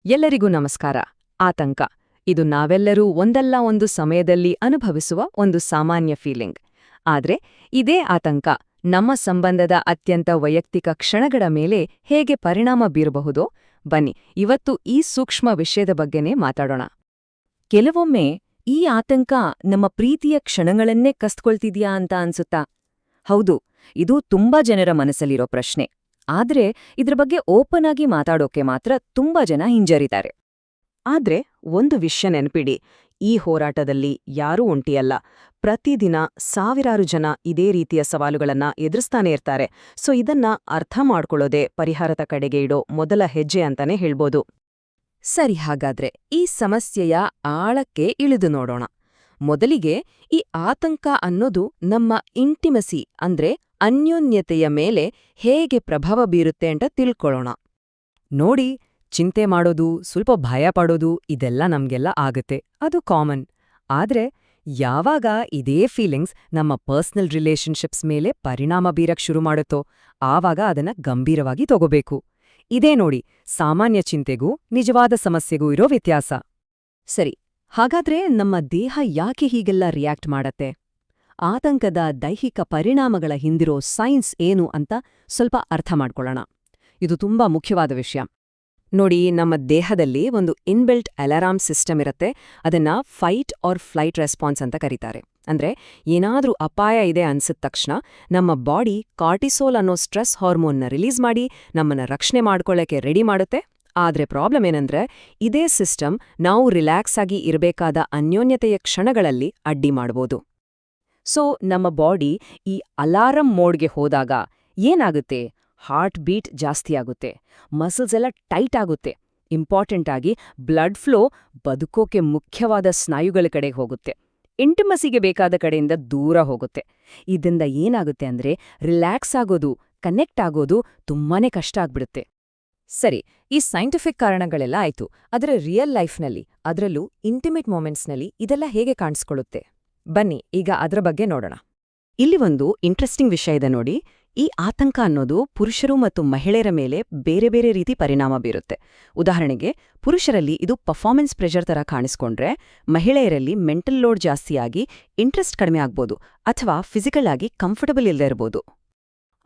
ಎಲ್ಲರಿಗೂ ನಮಸ್ಕಾರ. ಆತಂಕ ಇದು ನಾವೆಲ್ಲರೂ ಒಂದಲ್ಲ ಒಂದು ಸಮಯದಲ್ಲಿ ಅನುಭವಿಸುವ ಒಂದು ಸಾಮಾನ್ಯ ಫೀಲಿಂಗ್. ಆದ್ರೆ ಇದೇ ಆತಂಕ ನಮ್ಮ ಸಂಬಂಧದ ಅತ್ಯಂತ ವೈಯಕ್ತಿಕ ಕ್ಷಣಗಳ ಮೇಲೆ ಹೇಗೆ ಪರಿಣಾಮ ಬೀರಬಹುದೋ ಬನ್ನಿ ಇವತ್ತು ಈ ಸೂಕ್ಷ್ಮ ವಿಷಯದ ಬಗ್ಗೆನೇ ಮಾತಾಡೋಣ. ಕೆಲವೊಮ್ಮೆ ಈ ಆತಂಕ ನಮ್ಮ ಪ್ರೀತಿಯ ಕ್ಷಣಗಳನ್ನೇ ಕಸ್ಕೊಳ್ತಿದ್ಯಾ ಅಂತ ಅನ್ಸುತ್ತಾ? ಹೌದು, ಇದು ತುಂಬಾ ಜನರ ಮನಸ್ಸಲ್ಲಿರೋ ಪ್ರಶ್ನೆ. ಆದ್ರೆ ಇದ್ರ ಬಗ್ಗೆ ಓಪನ್ ಆಗಿ ಮಾತಾಡೋಕೆ ಮಾತ್ರ ತುಂಬಾ ಜನ ಹಿಂಜರಿತಾರೆ. ಆದ್ರೆ ಒಂದು ವಿಷಯ ನೆನ್ಪಿಡಿ, ಈ ಹೋರಾಟದಲ್ಲಿ ಯಾರೂ ಒಂಟಿಯಲ್ಲ. ಪ್ರತಿದಿನ ಸಾವಿರಾರು ಜನ ಇದೇ ರೀತಿಯ ಸವಾಲುಗಳನ್ನ ಎದುರಿಸ್ತಾನೆ ಇರ್ತಾರೆ. ಸೊ ಇದನ್ನ ಅರ್ಥ ಮಾಡ್ಕೊಳ್ಳೋದೇ ಪರಿಹಾರದ ಕಡೆಗೆ ಇಡೋ ಮೊದಲ ಹೆಜ್ಜೆ ಅಂತಾನೆ ಹೇಳ್ಬೋದು. ಸರಿ, ಹಾಗಾದ್ರೆ ಈ ಸಮಸ್ಯೆಯ ಆಳಕ್ಕೆ ಇಳಿದು ನೋಡೋಣ. ಮೊದಲಿಗೆ ಈ ಆತಂಕ ಅನ್ನೋದು ನಮ್ಮ ಇಂಟಿಮಸಿ ಅಂದ್ರೆ ಅನ್ಯೋನ್ಯತೆಯ ಮೇಲೆ ಹೇಗೆ ಪ್ರಭಾವ ಬೀರುತ್ತೆ ಅಂತ ತಿಳ್ಕೊಳ್ಳೋಣ. ನೋಡಿ, ಚಿಂತೆ ಮಾಡೋದು, ಸ್ವಲ್ಪ ಭಯ ಪಡೋದು ಇದೆಲ್ಲ ನಮ್ಗೆಲ್ಲ ಆಗತ್ತೆ, ಅದು ಕಾಮನ್. ಆದ್ರೆ ಯಾವಾಗ ಇದೇ ಫೀಲಿಂಗ್ಸ್ ನಮ್ಮ ಪರ್ಸನಲ್ ರಿಲೇಶನ್ಶಿಪ್ಸ್ ಮೇಲೆ ಪರಿಣಾಮ ಬೀರಕ್ ಶುರು ಮಾಡುತ್ತೋ ಆವಾಗ ಅದನ್ನ ಗಂಭೀರವಾಗಿ ತಗೋಬೇಕು. ಇದೇ ನೋಡಿ ಸಾಮಾನ್ಯ ಚಿಂತೆಗೂ ನಿಜವಾದ ಸಮಸ್ಯೆಗೂ ಇರೋ ವ್ಯತ್ಯಾಸ. ಸರಿ, ಹಾಗಾದ್ರೆ ನಮ್ಮ ದೇಹ ಯಾಕೆ ಹೀಗೆಲ್ಲ ರಿಯಾಕ್ಟ್ ಮಾಡತ್ತೆ? ಆತಂಕದ ದೈಹಿಕ ಪರಿಣಾಮಗಳ ಹಿಂದಿರೋ ಸೈನ್ಸ್ ಏನು ಅಂತ ಸ್ವಲ್ಪ ಅರ್ಥ ಮಾಡ್ಕೊಳ್ಳೋಣ. ಇದು ತುಂಬಾ ಮುಖ್ಯವಾದ ವಿಷಯ. ನೋಡಿ, ನಮ್ಮ ದೇಹದಲ್ಲಿ ಒಂದು ಇನ್ಬಿಲ್ಟ್ ಅಲಾರಾಮ್ ಸಿಸ್ಟಮ್ ಇರುತ್ತೆ. ಅದನ್ನ ಫೈಟ್ ಆರ್ ಫ್ಲೈಟ್ ರೆಸ್ಪಾನ್ಸ್ ಅಂತ ಕರೀತಾರೆ. ಅಂದ್ರೆ ಏನಾದ್ರೂ ಅಪಾಯ ಇದೆ ಅನ್ಸಿದ ತಕ್ಷಣ ನಮ್ಮ ಬಾಡಿ ಕಾರ್ಟಿಸೋಲ್ ಅನ್ನೋ ಸ್ಟ್ರೆಸ್ ಹಾರ್ಮೋನ್ನ ರಿಲೀಸ್ ಮಾಡಿ ನಮ್ಮನ್ನ ರಕ್ಷಣೆ ಮಾಡ್ಕೊಳ್ಳೋಕೆ ರೆಡಿ ಮಾಡುತ್ತೆ. ಆದ್ರೆ ಪ್ರಾಬ್ಲಮ್ ಏನಂದ್ರೆ ಇದೇ ಸಿಸ್ಟಮ್ ನಾವು ರಿಲ್ಯಾಕ್ಸ್ ಆಗಿ ಇರಬೇಕಾದ ಅನ್ಯೋನ್ಯತೆಯ ಕ್ಷಣಗಳಲ್ಲಿ ಅಡ್ಡಿ ಮಾಡ್ಬೋದು. ಸೊ ನಮ್ಮ ಬಾಡಿ ಈ ಅಲಾರಂ ಮೋಡ್ಗೆ ಹೋದಾಗ ಏನಾಗುತ್ತೆ? ಹಾರ್ಟ್ ಬೀಟ್ ಜಾಸ್ತಿಯಾಗುತ್ತೆ, ಮಸಲ್ಸ್ ಎಲ್ಲ ಟೈಟ್ ಆಗುತ್ತೆ, ಇಂಪಾರ್ಟೆಂಟ್ ಆಗಿ ಬ್ಲಡ್ ಫ್ಲೋ ಬದುಕೋಕೆ ಮುಖ್ಯವಾದ ಸ್ನಾಯುಗಳ ಕಡೆಗೆ ಹೋಗುತ್ತೆ, ಇಂಟಿಮಸಿಗೆ ಬೇಕಾದ ಕಡೆಯಿಂದ ದೂರ ಹೋಗುತ್ತೆ. ಇದರಿಂದ ಏನಾಗುತ್ತೆ ಅಂದ್ರೆ ರಿಲ್ಯಾಕ್ಸ್ ಆಗೋದು, ಕನೆಕ್ಟ್ ಆಗೋದು ತುಂಬಾನೇ ಕಷ್ಟ ಆಗ್ಬಿಡುತ್ತೆ. ಸರಿ, ಈ ಸೈಂಟಿಫಿಕ್ ಕಾರಣಗಳೆಲ್ಲ ಆಯ್ತು. ಆದರೆ ರಿಯಲ್ ಲೈಫ್ನಲ್ಲಿ, ಅದರಲ್ಲೂ ಇಂಟಿಮೇಟ್ ಮೊಮೆಂಟ್ಸ್ನಲ್ಲಿ ಇದೆಲ್ಲ ಹೇಗೆ ಕಾಣಿಸ್ಕೊಳ್ಳುತ್ತೆ? ಬನ್ನಿ ಈಗ ಅದರ ಬಗ್ಗೆ ನೋಡೋಣ. ಇಲ್ಲಿ ಒಂದು ಇಂಟ್ರೆಸ್ಟಿಂಗ್ ವಿಷಯ ಇದೆ ನೋಡಿ. ಈ ಆತಂಕ ಅನ್ನೋದು ಪುರುಷರು ಮತ್ತು ಮಹಿಳೆಯರ ಮೇಲೆ ಬೇರೆ ಬೇರೆ ರೀತಿ ಪರಿಣಾಮ ಬೀರುತ್ತೆ. ಉದಾಹರಣೆಗೆ, ಪುರುಷರಲ್ಲಿ ಇದು ಪರ್ಫಾರ್ಮೆನ್ಸ್ ಪ್ರೆಷರ್ ತರ ಕಾಣಿಸ್ಕೊಂಡ್ರೆ ಮಹಿಳೆಯರಲ್ಲಿ ಮೆಂಟಲ್ ಲೋಡ್ ಜಾಸ್ತಿಯಾಗಿ ಇಂಟ್ರೆಸ್ಟ್ ಕಡಿಮೆ ಆಗ್ಬೋದು ಅಥವಾ ಫಿಸಿಕಲ್ ಆಗಿ ಕಂಫರ್ಟಬಲ್ ಇಲ್ಲದೆ ಇರ್ಬೋದು.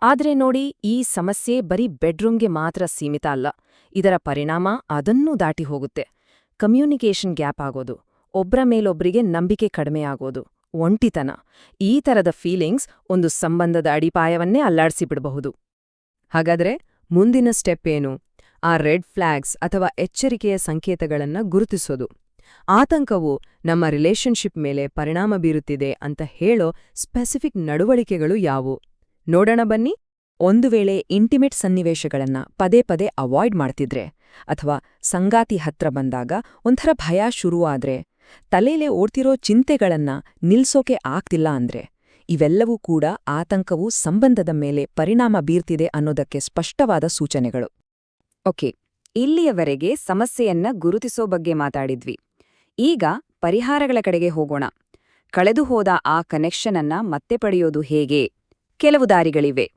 ಆದ್ರೆ ನೋಡಿ, ಈ ಸಮಸ್ಯೆ ಬರೀ ಬೆಡ್ರೂಮ್ಗೆ ಮಾತ್ರ ಸೀಮಿತ ಅಲ್ಲ. ಇದರ ಪರಿಣಾಮ ಅದನ್ನೂ ದಾಟಿ ಹೋಗುತ್ತೆ. ಕಮ್ಯುನಿಕೇಷನ್ ಗ್ಯಾಪ್ ಆಗೋದು, ಒಬ್ರ ಮೇಲೊಬ್ರಿಗೆ ನಂಬಿಕೆ ಕಡಿಮೆ ಆಗೋದು, ಒಂಟಿತನ, ಈ ಥರದ ಫೀಲಿಂಗ್ಸ್ ಒಂದು ಸಂಬಂಧದ ಅಡಿಪಾಯವನ್ನೇ ಅಲ್ಲಾಡ್ಸಿಬಿಡಬಹುದು. ಹಾಗಾದ್ರೆ ಮುಂದಿನ ಸ್ಟೆಪ್ ಏನು? ಆ ರೆಡ್ ಫ್ಲಾಗ್ಸ್ ಅಥವಾ ಎಚ್ಚರಿಕೆಯ ಸಂಕೇತಗಳನ್ನ ಗುರುತಿಸೋದು. ಆತಂಕವು ನಮ್ಮ ರಿಲೇಶನ್ಶಿಪ್ ಮೇಲೆ ಪರಿಣಾಮ ಬೀರುತ್ತಿದೆ ಅಂತ ಹೇಳೋ ಸ್ಪೆಸಿಫಿಕ್ ನಡವಳಿಕೆಗಳು ಯಾವುವು? ನೋಡೋಣ ಬನ್ನಿ. ಒಂದು ವೇಳೆ ಇಂಟಿಮೇಟ್ ಸನ್ನಿವೇಶಗಳನ್ನ ಪದೇ ಪದೇ ಅವಾಯ್ಡ್ ಮಾಡ್ತಿದ್ರೆ, ಅಥವಾ ಸಂಗಾತಿ ಹತ್ರ ಬಂದಾಗ ಒಂಥರ ಭಯ ಶುರುವಾದ್ರೆ, ತಲೆಲೇ ಓಡ್ತಿರೋ ಚಿಂತೆಗಳನ್ನ ನಿಲ್ಸೋಕೆ ಆಗ್ತಿಲ್ಲ ಅಂದ್ರೆ, ಇವೆಲ್ಲವೂ ಕೂಡ ಆತಂಕವು ಸಂಬಂಧದ ಮೇಲೆ ಪರಿಣಾಮ ಬೀರ್ತಿದೆ ಅನ್ನೋದಕ್ಕೆ ಸ್ಪಷ್ಟವಾದ ಸೂಚನೆಗಳು. ಓಕೆ, ಇಲ್ಲಿಯವರೆಗೆ ಸಮಸ್ಯೆಯನ್ನ ಗುರುತಿಸೋ ಬಗ್ಗೆ ಮಾತಾಡಿದ್ವಿ. ಈಗ ಪರಿಹಾರಗಳ ಕಡೆಗೆ ಹೋಗೋಣ. ಕಳೆದು ಹೋದ ಆ ಕನೆಕ್ಷನ್ ಅನ್ನ ಮತ್ತೆ ಪಡೆಯೋದು ಹೇಗೆ? ಕೆಲವು ದಾರಿಗಳಿವೆ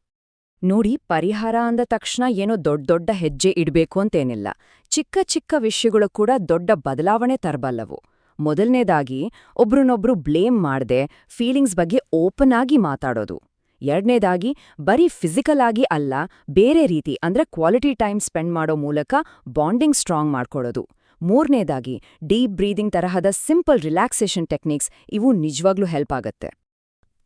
ನೋಡಿ. ಪರಿಹಾರ ಅಂದ ತಕ್ಷಣ ಏನೋ ದೊಡ್ಡ ಹೆಜ್ಜೆ ಇಡ್ಬೇಕು ಅಂತೇನಿಲ್ಲ. ಚಿಕ್ಕ ಚಿಕ್ಕ ವಿಷಯಗಳು ಕೂಡ ದೊಡ್ಡ ಬದಲಾವಣೆ ತರಬಲ್ಲವು. ಮೊದಲನೇದಾಗಿ, ಒಬ್ರನ್ನೊಬ್ರು ಬ್ಲೇಮ್ ಮಾಡ್ದೆ ಫೀಲಿಂಗ್ಸ್ ಬಗ್ಗೆ ಓಪನ್ ಆಗಿ ಮಾತಾಡೋದು. ಎರಡನೇದಾಗಿ, ಬರೀ ಫಿಸಿಕಲ್ ಆಗಿ ಅಲ್ಲ, ಬೇರೆ ರೀತಿ ಅಂದ್ರೆ ಕ್ವಾಲಿಟಿ ಟೈಮ್ ಸ್ಪೆಂಡ್ ಮಾಡೋ ಮೂಲಕ ಬಾಂಡಿಂಗ್ ಸ್ಟ್ರಾಂಗ್ ಮಾಡ್ಕೊಳ್ಳೋದು. ಮೂರನೇದಾಗಿ, ಡೀಪ್ ಬ್ರೀದಿಂಗ್ ತರಹದ ಸಿಂಪಲ್ ರಿಲ್ಯಾಕ್ಸೇಷನ್ ಟೆಕ್ನಿಕ್ಸ್, ಇವು ನಿಜವಾಗ್ಲೂ ಹೆಲ್ಪ್ ಆಗತ್ತೆ.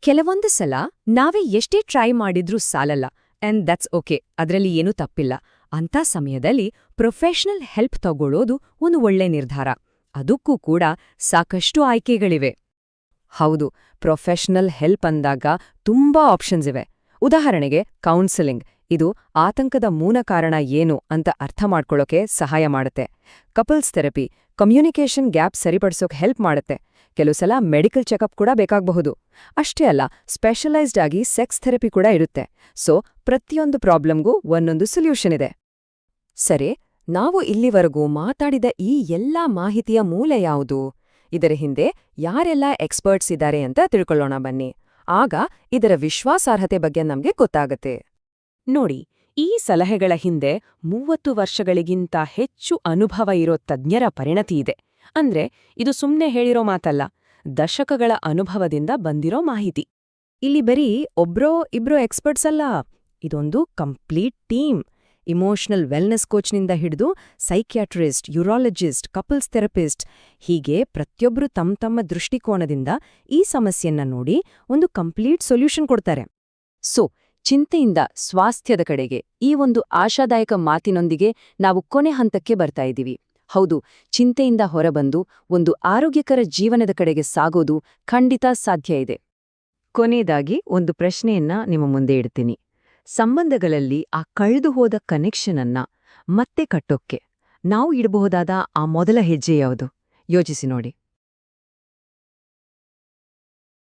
ಕೆಲವೊಂದು ಸಲ ನಾವೇ ಎಷ್ಟೇ ಟ್ರೈ ಮಾಡಿದ್ರೂ ಸಾಲಲ್ಲ, ಅಂಡ್ ದಟ್ಸ್ ಓಕೆ, ಅದರಲ್ಲಿ ಏನೂ ತಪ್ಪಿಲ್ಲ. ಅಂಥ ಸಮಯದಲ್ಲಿ ಪ್ರೊಫೆಷನಲ್ ಹೆಲ್ಪ್ ತಗೊಳ್ಳೋದು ಒಂದು ಒಳ್ಳೆ ನಿರ್ಧಾರ. ಅದಕ್ಕೂ ಕೂಡ ಸಾಕಷ್ಟು ಆಯ್ಕೆಗಳಿವೆ. ಹೌದು, ಪ್ರೊಫೆಷನಲ್ ಹೆಲ್ಪ್ ಅಂದಾಗ ತುಂಬಾ ಆಪ್ಷನ್ಸ್ ಇವೆ. ಉದಾಹರಣೆಗೆ ಕೌನ್ಸೆಲಿಂಗ್, ಇದು ಆತಂಕದ ಮೂಲ ಕಾರಣ ಏನು ಅಂತ ಅರ್ಥ ಮಾಡ್ಕೊಳ್ಳೋಕೆ ಸಹಾಯ ಮಾಡುತ್ತೆ. ಕಪಲ್ಸ್ ಥೆರಪಿ, ಕಮ್ಯುನಿಕೇಷನ್ ಗ್ಯಾಪ್ ಸರಿಪಡಿಸೋಕೆ ಹೆಲ್ಪ್ ಮಾಡುತ್ತೆ. ಕೆಲವು ಸಲ ಮೆಡಿಕಲ್ ಚೆಕಪ್ ಕೂಡ ಬೇಕಾಗಬಹುದು. ಅಷ್ಟೇ ಅಲ್ಲ, ಸ್ಪೆಷಲೈಸ್ಡ್ ಆಗಿ ಸೆಕ್ಸ್ ಥೆರಪಿ ಕೂಡ ಇರುತ್ತೆ. ಸೊ ಪ್ರತಿಯೊಂದು ಪ್ರಾಬ್ಲಮ್ಗೂ ಒಂದೊಂದು ಸೊಲ್ಯೂಷನ್ ಇದೆ. ಸರಿ, ನಾವು ಇಲ್ಲಿವರೆಗೂ ಮಾತಾಡಿದ ಈ ಎಲ್ಲಾ ಮಾಹಿತಿಯ ಮೂಲ ಯಾವುದು? ಇದರ ಹಿಂದೆ ಯಾರೆಲ್ಲ ಎಕ್ಸ್ಪರ್ಟ್ಸ್ ಇದ್ದಾರೆ ಅಂತ ತಿಳ್ಕೊಳ್ಳೋಣ ಬನ್ನಿ. ಆಗ ಇದರ ವಿಶ್ವಾಸಾರ್ಹತೆ ಬಗ್ಗೆ ನಮ್ಗೆ ಗೊತ್ತಾಗತ್ತೆ. ನೋಡಿ, ಈ ಸಲಹೆಗಳ ಹಿಂದೆ 30 ವರ್ಷಗಳಿಗಿಂತ ಹೆಚ್ಚು ಅನುಭವ ಇರೋ ತಜ್ಞರ ಪರಿಣತಿ ಇದೆ. ಅಂದ್ರೆ ಇದು ಸುಮ್ನೆ ಹೇಳಿರೋ ಮಾತಲ್ಲ, ದಶಕಗಳ ಅನುಭವದಿಂದ ಬಂದಿರೋ ಮಾಹಿತಿ. ಇಲ್ಲಿ ಬರೀ ಒಬ್ರೋ ಇಬ್ರೋ ಎಕ್ಸ್ಪರ್ಟ್ಸ್ ಅಲ್ಲ, ಇದೊಂದು ಕಂಪ್ಲೀಟ್ ಟೀಮ್. ಇಮೋಷನಲ್ ವೆಲ್ನೆಸ್ ಕೋಚ್ನಿಂದ ಹಿಡಿದು ಸೈಕ್ಯಾಟ್ರಿಸ್ಟ್, ಯೂರಾಲಜಿಸ್ಟ್, ಕಪಲ್ಸ್ ಥೆರಪಿಸ್ಟ್, ಹೀಗೆ ಪ್ರತಿಯೊಬ್ಬರು ತಮ್ಮ ದೃಷ್ಟಿಕೋನದಿಂದ ಈ ಸಮಸ್ಯೆಯನ್ನ ನೋಡಿ ಒಂದು ಕಂಪ್ಲೀಟ್ ಸೊಲ್ಯೂಷನ್ ಕೊಡ್ತಾರೆ. ಸೊ ಚಿಂತೆಯಿಂದ ಸ್ವಾಸ್ಥ್ಯದ ಕಡೆಗೆ ಈ ಒಂದು ಆಶಾದಾಯಕ ಮಾತಿನೊಂದಿಗೆ ನಾವು ಕೊನೆ ಹಂತಕ್ಕೆ ಬರ್ತಾ ಇದ್ದೀವಿ. ಹೌದು, ಚಿಂತೆಯಿಂದ ಹೊರಬಂದು ಒಂದು ಆರೋಗ್ಯಕರ ಜೀವನದ ಕಡೆಗೆ ಸಾಗೋದು ಖಂಡಿತ ಸಾಧ್ಯ ಇದೆ. ಕೊನೆಯದಾಗಿ ಒಂದು ಪ್ರಶ್ನೆಯನ್ನ ನಿಮ್ಮ ಮುಂದೆ ಇಡ್ತೀನಿ. ಸಂಬಂಧಗಳಲ್ಲಿ ಆ ಕಳೆದು ಹೋದ ಕನೆಕ್ಷನ್ ಅನ್ನ ಮತ್ತೆ ಕಟ್ಟೋಕ್ಕೆ ನಾವು ಇಡಬಹುದಾದ ಆ ಮೊದಲ ಹೆಜ್ಜೆ ಯಾವುದು? ಯೋಚಿಸಿ ನೋಡಿ.